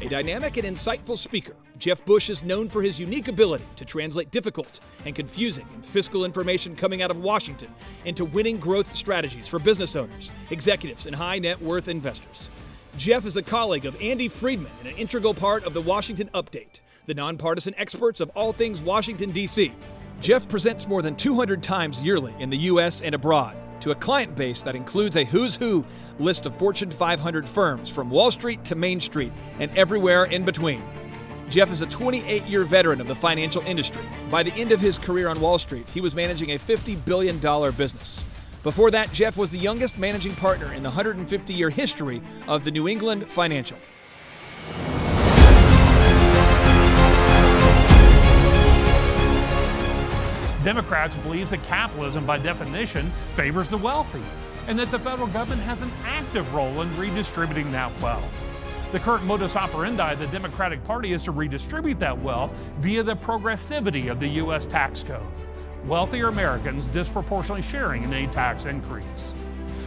A dynamic and insightful speaker, Jeff Bush is known for his unique ability to translate difficult and confusing and fiscal information coming out of Washington into winning growth strategies for business owners, executives, and high net worth investors. Jeff is a colleague of Andy Friedman and an integral part of the Washington Update, the nonpartisan experts of all things Washington, D.C. Jeff presents more than 200 times yearly in the U.S. and abroad to a client base that includes a who's who list of Fortune 500 firms from Wall Street to Main Street and everywhere in between. Jeff is a 28-year veteran of the financial industry. By the end of his career on Wall Street, he was managing a $50 billion business. Before that, Jeff was the youngest managing partner in the 150-year history of the New England Financial. Democrats believe that capitalism, by definition, favors the wealthy, and that the federal government has an active role in redistributing that wealth. The current modus operandi of the Democratic Party is to redistribute that wealth via the progressivity of the U.S. tax code. Wealthier Americans disproportionately sharing in any tax increase.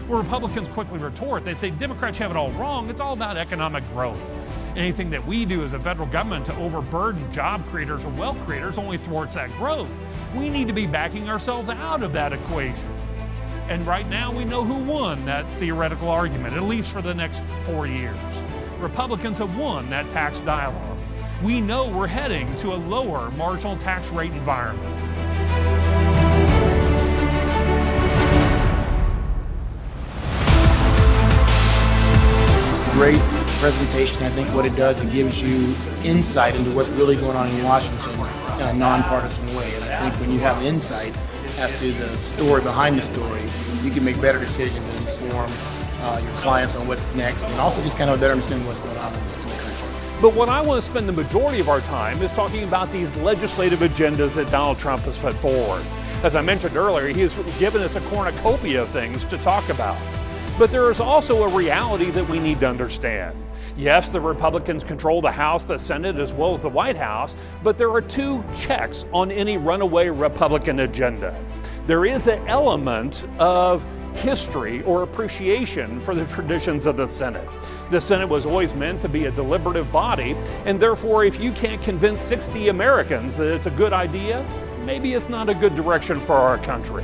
Well, Republicans quickly retort. They say Democrats have it all wrong. It's all about economic growth. Anything that we do as a federal government to overburden job creators or wealth creators only thwarts that growth. We need to be backing ourselves out of that equation. And right now we know who won that theoretical argument, at least for the next 4 years. Republicans have won that tax dialogue. We know we're heading to a lower marginal tax rate environment. Great presentation. I think what it does, it gives you insight into what's really going on in Washington in a nonpartisan way. And I think when you have insight as to the story behind the story, you can make better decisions and inform your clients on what's next, and also just kind of better understand what's going on in the country. But what I want to spend the majority of our time is talking about these legislative agendas that Donald Trump has put forward. As I mentioned earlier, he has given us a cornucopia of things to talk about. But there is also a reality that we need to understand. Yes, the Republicans control the House, the Senate, as well as the White House, but there are two checks on any runaway Republican agenda. There is an element of history or appreciation for the traditions of the Senate. The Senate was always meant to be a deliberative body, and therefore if you can't convince 60 Americans that it's a good idea, maybe it's not a good direction for our country.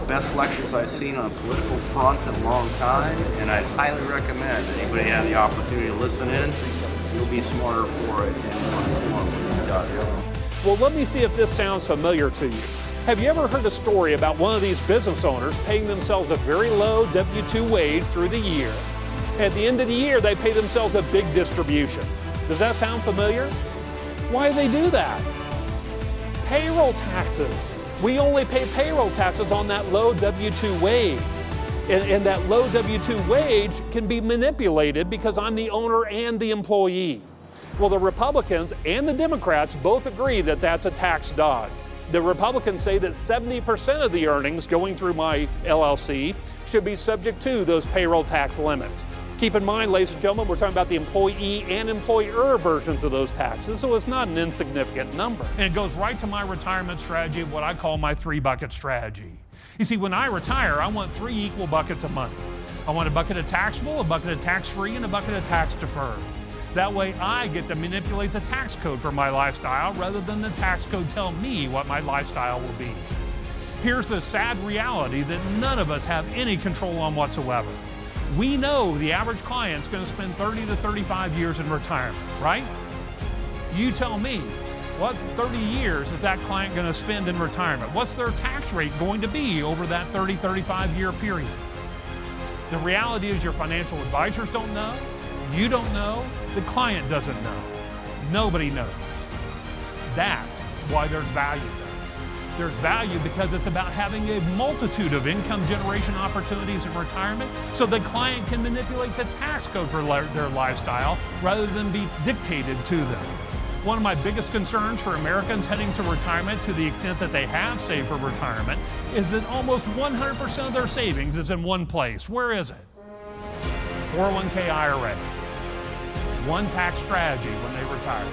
Best lectures I've seen on a political front in a long time, and I'd highly recommend anybody have the opportunity to listen in. You'll be smarter for it and more informed when you're done. Well, let me see if this sounds familiar to you. Have you ever heard a story about one of these business owners paying themselves a very low W-2 wage through the year? At the end of the year, they pay themselves a big distribution. Does that sound familiar? Why do they do that? Payroll taxes. We only pay payroll taxes on that low W-2 wage. And that low W-2 wage can be manipulated because I'm the owner and the employee. Well, the Republicans and the Democrats both agree that that's a tax dodge. The Republicans say that 70% of the earnings going through my LLC should be subject to those payroll tax limits. Keep in mind, ladies and gentlemen, we're talking about the employee and employer versions of those taxes, so it's not an insignificant number. And it goes right to my retirement strategy, what I call my 3-bucket strategy. You see, when I retire, I want 3 equal buckets of money. I want a bucket of taxable, a bucket of tax-free, and a bucket of tax-deferred. That way I get to manipulate the tax code for my lifestyle rather than the tax code tell me what my lifestyle will be. Here's the sad reality that none of us have any control on whatsoever. We know the average client's going to spend 30 to 35 years in retirement, right? You tell me, what 30 years is that client going to spend in retirement? What's their tax rate going to be over that 30, 35 year period? The reality is your financial advisors don't know, you don't know, the client doesn't know. Nobody knows. That's why there's value there. There's value because it's about having a multitude of income generation opportunities in retirement so the client can manipulate the tax code for their lifestyle rather than be dictated to them. One of my biggest concerns for Americans heading to retirement, to the extent that they have saved for retirement, is that almost 100% of their savings is in one place. Where is it? 401k IRA. One tax strategy when they retire.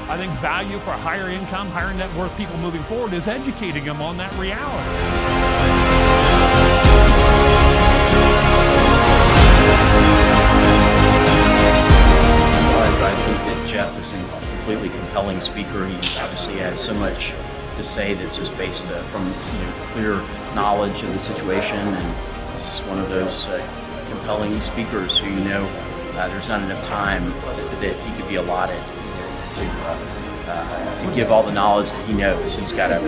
I think value for higher income, higher net worth people moving forward is educating them on that reality. I think that Jeff is a completely compelling speaker. He obviously has so much to say that's just based from clear knowledge of the situation, and he's just one of those compelling speakers who there's not enough time that he could be allotted to give all the knowledge that he knows. He's got to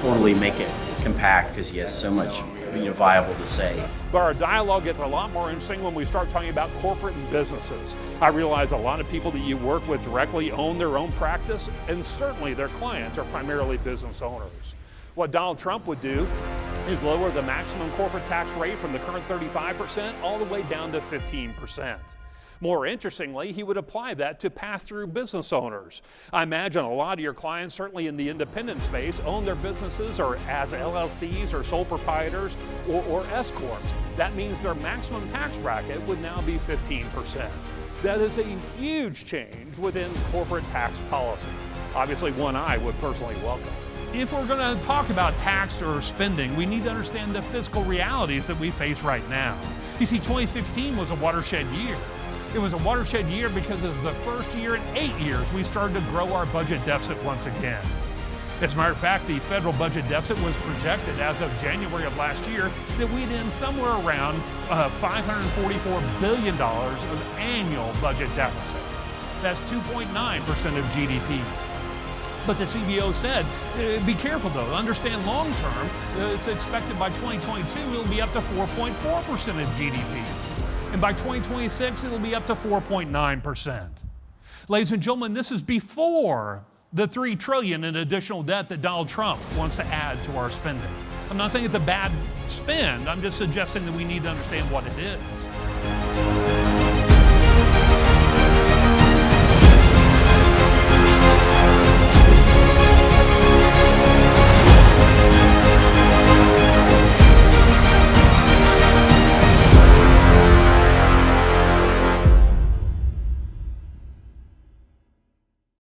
totally make it compact because he has so much viable to say. But our dialogue gets a lot more interesting when we start talking about corporate and businesses. I realize a lot of people that you work with directly own their own practice, and certainly their clients are primarily business owners. What Donald Trump would do is lower the maximum corporate tax rate from the current 35% all the way down to 15%. More interestingly, he would apply that to pass-through business owners. I imagine a lot of your clients, certainly in the independent space, own their businesses or as LLCs or sole proprietors or S-corps. That means their maximum tax bracket would now be 15%. That is a huge change within corporate tax policy. Obviously, one I would personally welcome. If we're going to talk about tax or spending, we need to understand the fiscal realities that we face right now. You see, 2016 was a watershed year. It was a watershed year because it was the first year in 8 years we started to grow our budget deficit once again. As a matter of fact, the federal budget deficit was projected as of January of last year that we'd end somewhere around $544 billion of annual budget deficit. That's 2.9% of GDP. But the CBO said, be careful though, understand long term, it's expected by 2022 it'll be up to 4.4% of GDP. And by 2026, it'll be up to 4.9%. Ladies and gentlemen, this is before the $3 trillion in additional debt that Donald Trump wants to add to our spending. I'm not saying it's a bad spend, I'm just suggesting that we need to understand what it is.